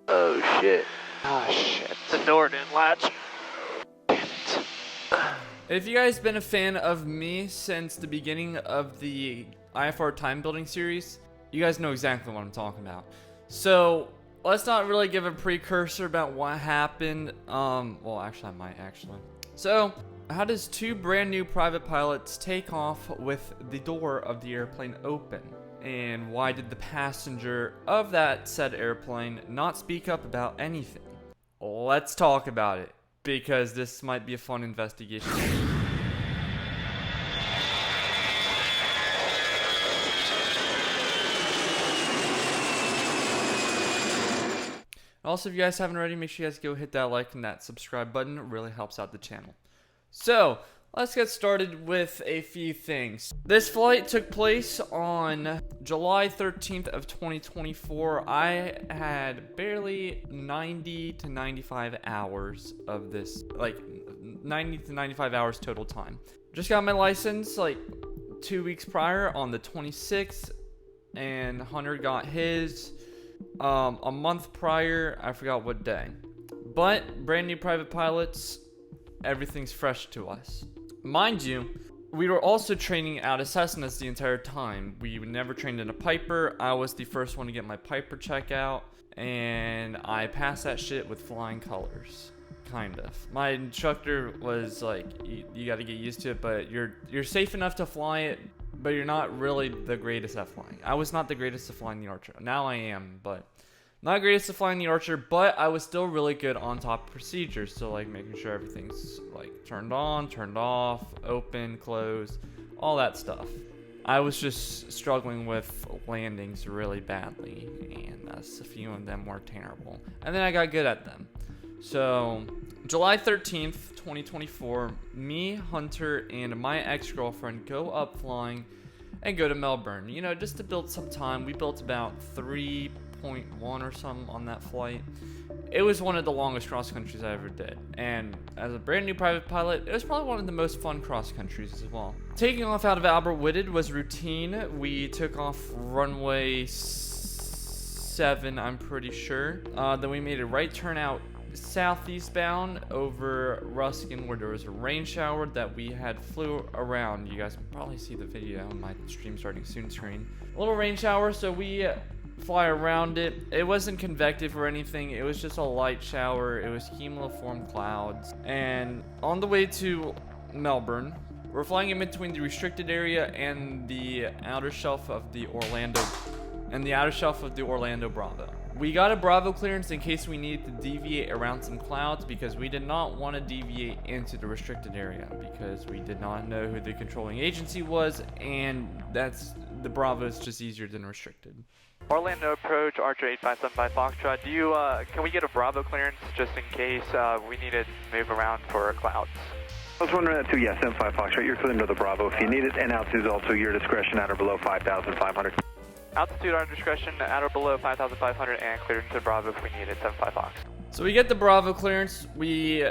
Oh shit. Ah shit. The door didn't latch. Damn it. If you guys been a fan of me since the beginning of the IFR time building series, you guys know exactly what I'm talking about. So let's not really give a precursor about what happened. Well, actually, I might actually. So, how does two brand new private pilots take off with the door of the airplane open? And why did the passenger of that said airplane not speak up about anything? Let's talk about it, because this might be a fun investigation. Also, if you guys haven't already, make sure you guys go hit that like and that subscribe button. It really helps out the channel. So, let's get started with a few things. This flight took place on July 13th of 2024. I had barely 90 to 95 hours of this, like 90 to 95 hours total time. Just got my license like 2 weeks prior on the 26th, and Hunter got his a month prior. I forgot what day. But brand new private pilots, everything's fresh to us. Mind you, we were also training out of Cessnas the entire time. We never trained in a Piper. I was the first one to get my Piper check out, and I passed that shit with flying colors. Kind of. My instructor was like, you got to get used to it, but you're safe enough to fly it, but you're not really the greatest at flying. I was not the greatest at flying the Archer. Now I am, but not greatest at flying the Archer, but I was still really good on top procedures. So like making sure everything's like turned on, turned off, open, closed, all that stuff. I was just struggling with landings really badly, and a few of them were terrible. And then I got good at them. So July 13th, 2024, me, Hunter, and my ex-girlfriend go up flying and go to Melbourne. You know, just to build some time. We built about 3.1 or something on that flight. It was one of the longest cross countries I ever did, and as a brand new private pilot, it was probably one of the most fun cross countries as well. Taking off out of Albert Whitted was routine. We took off runway 7, I'm pretty sure. Then we made a right turn out southeast bound over Ruskin, where there was a rain shower that we had flew around. You guys can probably see the video on my stream starting soon screen. A little rain shower, so we fly around it. It wasn't convective or anything. It was just a light shower. It was cumuliform clouds. And on the way to Melbourne, we're flying in between the restricted area and the outer shelf of the Orlando Bravo. We got a Bravo clearance in case we needed to deviate around some clouds, because we did not want to deviate into the restricted area because we did not know who the controlling agency was, and the Bravo is just easier than restricted. Orlando approach, Archer 8575 Foxtrot. Can we get a Bravo clearance just in case we need to move around for clouds? I was wondering that too. Yeah, 75 Foxtrot. You're clear to the Bravo if you need it, and altitude is also your discretion at or below 5,500. Altitude on discretion at or below 5,500 and cleared into Bravo if we need it, 75 Fox. So we get the Bravo clearance. We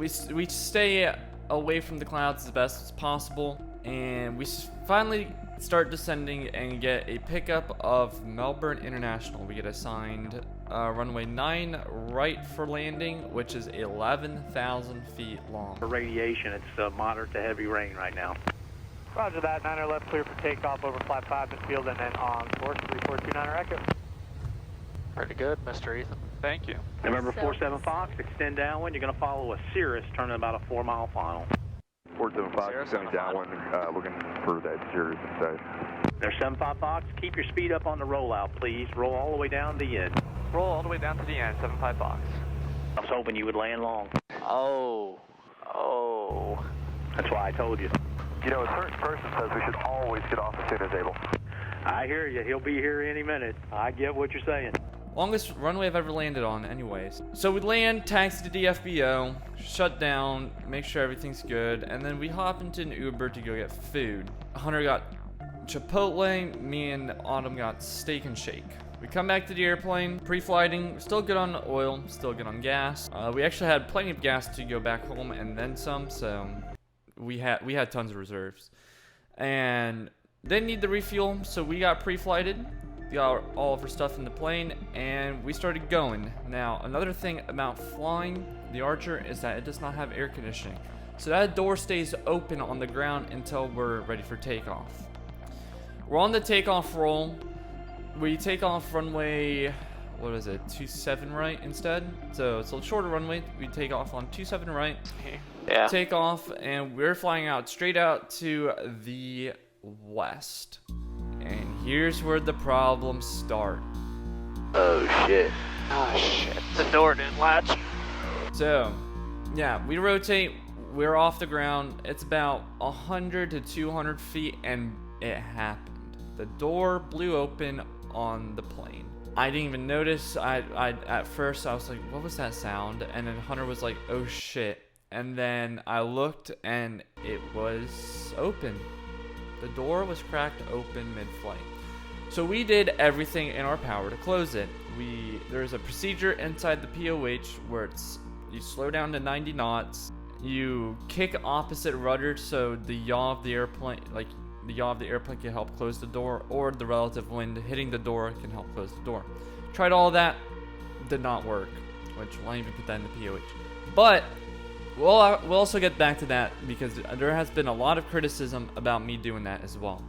stay away from the clouds as best as possible, and we finally start descending and get a pickup of Melbourne International. We get assigned runway 9 right for landing, which is 11,000 feet long. For radiation, it's moderate to heavy rain right now. Roger that, 9er left clear for takeoff over flat 5 midfield and then on course 3429er Echo. Pretty good, Mr. Ethan. Thank you. November 47 Fox, extend downwind. You're going to follow a Cirrus, turning about a 4-mile final. 475, extending downwind, looking for that Cirrus inside. There's 75 Fox, keep your speed up on the rollout, please. Roll all the way down to the end. Roll all the way down to the end, 75 Fox. I was hoping you would land long. Oh. That's why I told you. You know, a certain person says we should always get off as soon as able. I hear you. He'll be here any minute. I get what you're saying. Longest runway I've ever landed on anyways. So we land, taxi to the FBO, shut down, make sure everything's good, and then we hop into an Uber to go get food. Hunter got Chipotle, me and Autumn got Steak and Shake. We come back to the airplane, pre-flighting, still good on oil, still good on gas. We actually had plenty of gas to go back home and then some, so we had tons of reserves. And didn't need the refuel, so we got pre-flighted. got all of our stuff in the plane, and we started going. Now, another thing about flying the Archer is that it does not have air conditioning. So that door stays open on the ground until we're ready for takeoff. We're on the takeoff roll. We take off runway, what is it, 27 right instead? So it's a shorter runway. We take off on 27 right. Yeah. Take off, and we're flying out straight out to the west. And here's where the problems start. Oh shit. Oh shit. The door didn't latch. So, yeah, we rotate. We're off the ground. It's about 100 to 200 feet, and it happened. The door blew open on the plane. I didn't even notice. At first I was like, what was that sound? And then Hunter was like, oh shit. And then I looked, and it was open. The door was cracked open mid-flight. So we did everything in our power to close it. There's a procedure inside the POH where you slow down to 90 knots. You kick opposite rudder so the yaw of the airplane, can help close the door, or the relative wind hitting the door can help close the door. Tried all that, did not work, which we'll even put that in the POH. But we'll also get back to that because there has been a lot of criticism about me doing that as well.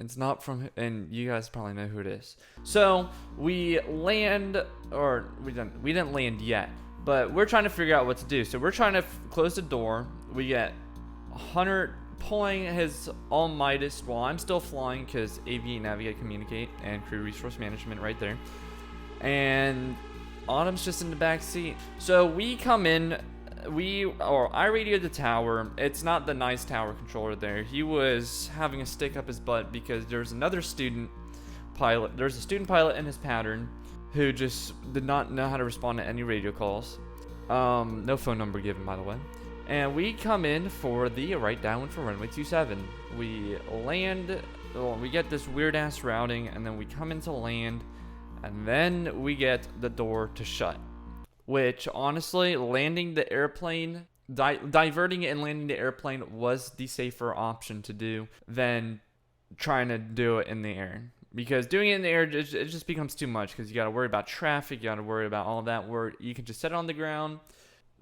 It's not from, and you guys probably know who it is. So we land, or we didn't land yet, but we're trying to figure out what to do. So we're trying to close the door. We get Hunter pulling his all mightest while I'm still flying because Aviate, Navigate, Communicate, and Crew Resource Management right there. And Autumn's just in the back seat. So we come in. I radioed the tower. It's not the nice tower controller there. He was having a stick up his butt because there's another student pilot. There's a student pilot in his pattern who just did not know how to respond to any radio calls. No phone number given, by the way. And we come in for the right downwind for runway 27. We land, we get this weird ass routing, and then we come into land, and then we get the door to shut. Which, honestly, landing the airplane, diverting it and landing the airplane was the safer option to do than trying to do it in the air. Because doing it in the air, it just becomes too much because you got to worry about traffic, you got to worry about all of that, where you can just set it on the ground,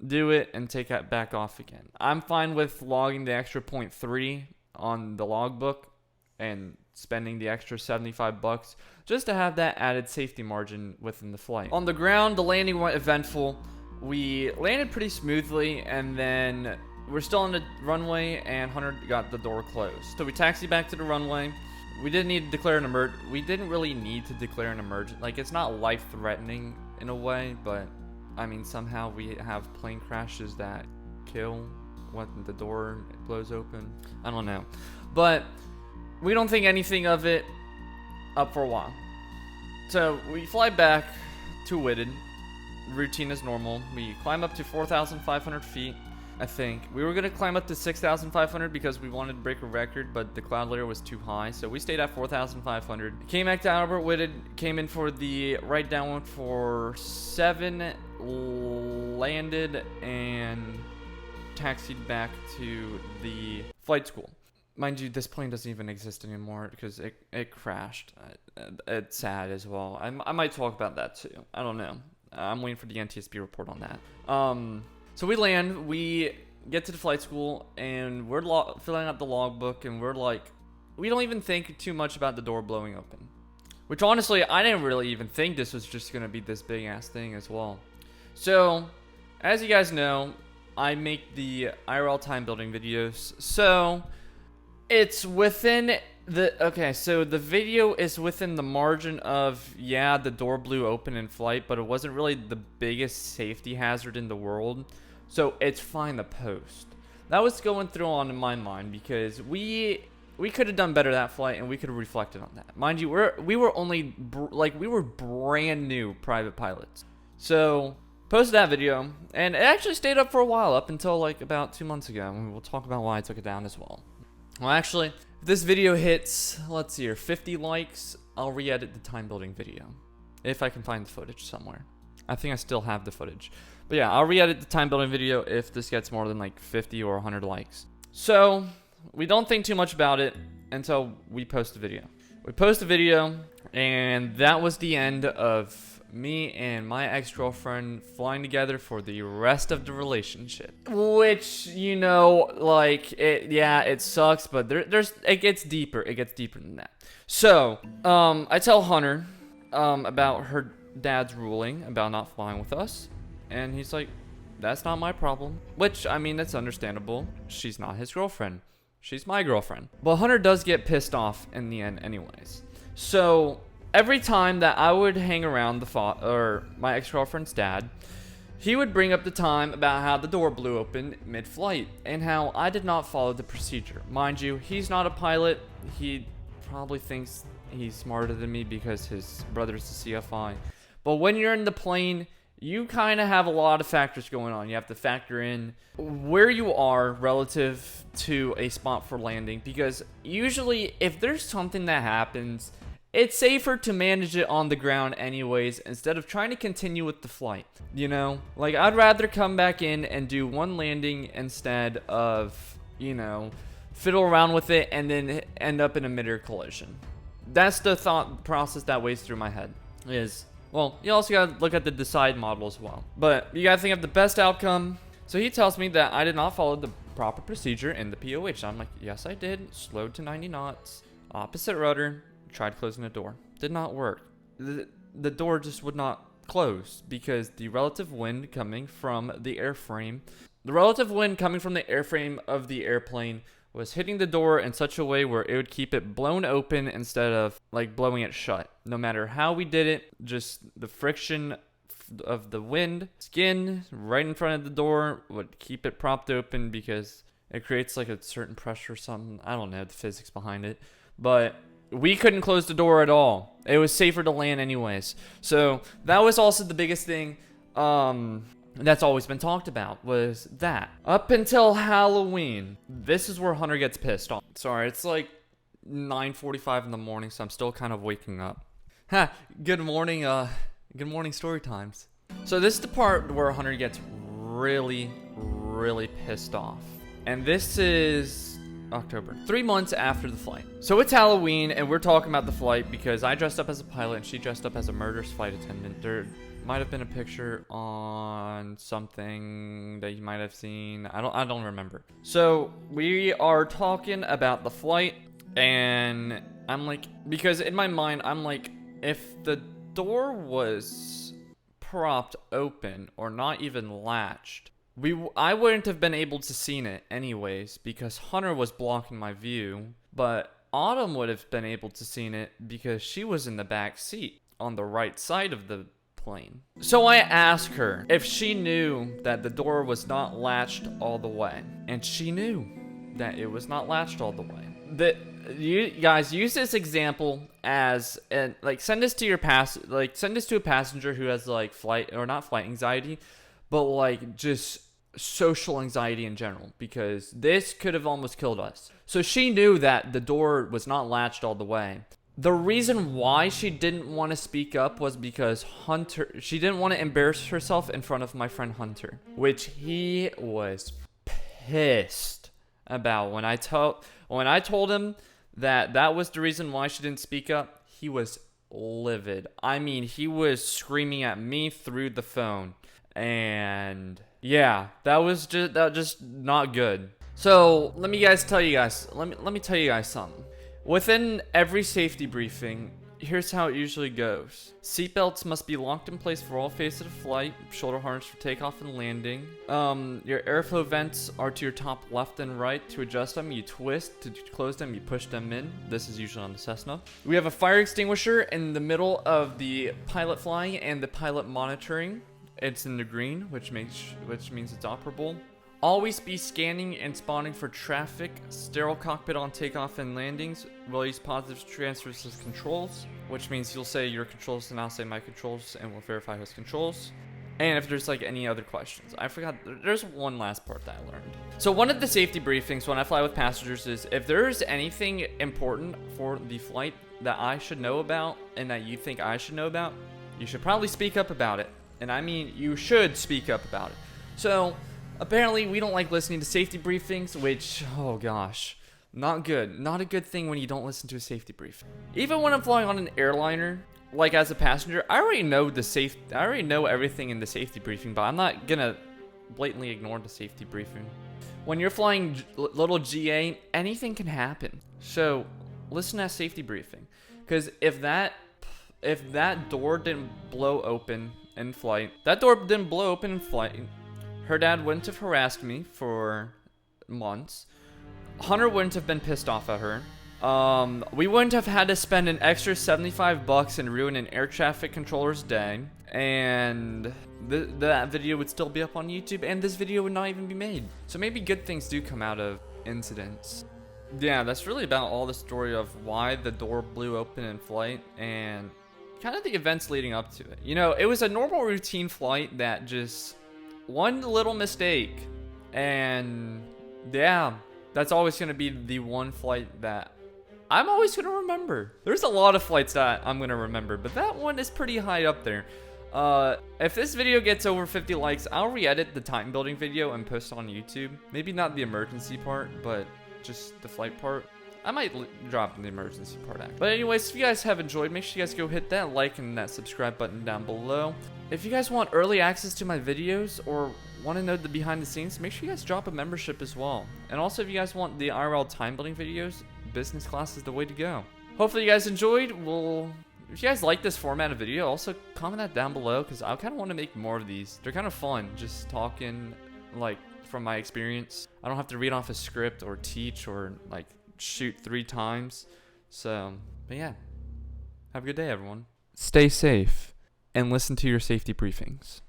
do it, and take it back off again. I'm fine with logging the extra 0.3 on the logbook and spending the extra $75 just to have that added safety margin within the flight. On the ground, the landing went eventful. We landed pretty smoothly, and then we're still on the runway, and Hunter got the door closed. So we taxied back to the runway. We didn't need to declare an emergency. We didn't really need to declare an emergency. Like, it's not life-threatening in a way, but I mean, somehow we have plane crashes that kill when the door blows open. I don't know. But we don't think anything of it up for a while. So we fly back to Whitted. Routine as normal. We climb up to 4,500 feet, I think. We were going to climb up to 6,500 because we wanted to break a record, but the cloud layer was too high. So we stayed at 4,500. Came back to Albert Whitted. Came in for the right downwind for 7. Landed and taxied back to the flight school. Mind you, this plane doesn't even exist anymore because it crashed. It's sad as well. I might talk about that too. I don't know. I'm waiting for the NTSB report on that. So we land, we get to the flight school, and we're filling out the logbook, and we're like, we don't even think too much about the door blowing open. Which honestly, I didn't really even think this was just going to be this big ass thing as well. So, as you guys know, I make the IRL time building videos. So, it's within so the video is within the margin of, yeah, the door blew open in flight, but it wasn't really the biggest safety hazard in the world. So, it's fine to post. That was going through on in my mind because we could have done better that flight, and we could have reflected on that. Mind you, we were brand new private pilots. So, posted that video, and it actually stayed up for a while, up until like about 2 months ago, and we'll talk about why I took it down as well. Well, actually, if this video hits, let's see here, 50 likes, I'll re-edit the time building video. If I can find the footage somewhere. I think I still have the footage. But yeah, I'll re-edit the time building video if this gets more than like 50 or 100 likes. So, we don't think too much about it until we post the video. We post a video, and that was the end of me and my ex-girlfriend flying together for the rest of the relationship. Which, you know, like, it sucks, but it gets deeper. It gets deeper than that. So, I tell Hunter, about her dad's ruling about not flying with us, and he's like, that's not my problem. Which, I mean, that's understandable. She's not his girlfriend. She's my girlfriend. But Hunter does get pissed off in the end anyways. So, every time that I would hang around my ex-girlfriend's dad, he would bring up the time about how the door blew open mid-flight and how I did not follow the procedure. Mind you, he's not a pilot. He probably thinks he's smarter than me because his brother's the CFI. But when you're in the plane, you kind of have a lot of factors going on. You have to factor in where you are relative to a spot for landing, because usually if there's something that happens, it's safer to manage it on the ground anyways, instead of trying to continue with the flight. You know, like, I'd rather come back in and do one landing instead of, you know, fiddle around with it and then end up in a mid-air collision. That's the thought process that weighs through my head. Well, you also gotta look at the decide model as well. But you gotta think of the best outcome. So he tells me that I did not follow the proper procedure in the POH. I'm like, yes, I did. Slowed to 90 knots, opposite rudder. Tried closing the door. Did not work. The door just would not close because the relative wind coming from the airframe of the airplane was hitting the door in such a way where it would keep it blown open instead of like blowing it shut. No matter how we did it, just the friction of the wind skin right in front of the door would keep it propped open because it creates like a certain pressure or something. I don't know the physics behind it, but we couldn't close the door at all. It was safer to land anyways. So that was also the biggest thing that's always been talked about, was that. Up until Halloween, this is where Hunter gets pissed off. Sorry, it's like 9:45 in the morning, so I'm still kind of waking up. Good morning story times. So this is the part where Hunter gets really, really pissed off. And this is October, 3 months after the flight. So it's Halloween, and we're talking about the flight because I dressed up as a pilot and she dressed up as a murderous flight attendant. There might have been a picture on something that you might have seen. I don't remember. So we are talking about the flight, and I'm like, because in my mind, I'm like, if the door was propped open or not even latched, I wouldn't have been able to see it anyways because Hunter was blocking my view, but Autumn would have been able to see it because she was in the back seat on the right side of the plane. So I asked her if she knew that the door was not latched all the way, and she knew that it was not latched all the way. You guys use this example as send this to a passenger who has like flight anxiety, but like just social anxiety in general, because this could have almost killed us. So she knew that the door was not latched all the way. The reason why she didn't want to speak up was because she didn't want to embarrass herself in front of my friend Hunter, which he was pissed about. When I told him that was the reason why she didn't speak up, he was livid. I mean, he was screaming at me through the phone. And yeah, that was just not good. So let me tell you guys something. Within every safety briefing, here's how it usually goes. Seatbelts must be locked in place for all phases of flight. Shoulder harness for takeoff and landing. Your airflow vents are to your top left and right. To adjust them, you twist. To close them, you push them in. This is usually on the Cessna. We have a fire extinguisher in the middle of the pilot flying and the pilot monitoring. It's in the green, which means it's operable. Always be scanning and spotting for traffic. Sterile cockpit on takeoff and landings. We'll use positive transfers as controls, which means you'll say your controls and I'll say my controls, and we'll verify his controls. And if there's like any other questions, I forgot, there's one last part that I learned. So one of the safety briefings when I fly with passengers is if there's anything important for the flight that I should know about and that you think I should know about, you should probably speak up about it. And I mean, you should speak up about it. So apparently we don't like listening to safety briefings, which, oh gosh. Not good. Not a good thing when you don't listen to a safety brief. Even when I'm flying on an airliner, like as a passenger, I already know everything in the safety briefing, but I'm not gonna blatantly ignore the safety briefing. When you're flying little GA, anything can happen. So listen to that safety briefing, because if that door didn't blow open in flight, her dad wouldn't have harassed me for months. Hunter wouldn't have been pissed off at her. We wouldn't have had to spend an extra $75 and ruin an air traffic controller's day. And that video would still be up on YouTube, and this video would not even be made. So maybe good things do come out of incidents. Yeah, that's really about all the story of why the door blew open in flight and kind of the events leading up to it. You know, it was a normal routine flight that just one little mistake, and yeah, that's always going to be the one flight that I'm always going to remember. There's a lot of flights that I'm going to remember, but that one is pretty high up there. If this video gets over 50 likes, I'll re-edit the time building video and post it on YouTube. Maybe not the emergency part, but just the flight part. I might drop the emergency part actually. But anyways, if you guys have enjoyed, make sure you guys go hit that like and that subscribe button down below. If you guys want early access to my videos or want to know the behind the scenes, make sure you guys drop a membership as well. And also, if you guys want the IRL time building videos, business class is the way to go. Hopefully you guys enjoyed. If you guys like this format of video, also comment that down below, because I kind of want to make more of these. They're kind of fun, just talking like from my experience. I don't have to read off a script or teach or like shoot 3 times. So, but yeah, have a good day everyone. Stay safe and listen to your safety briefings.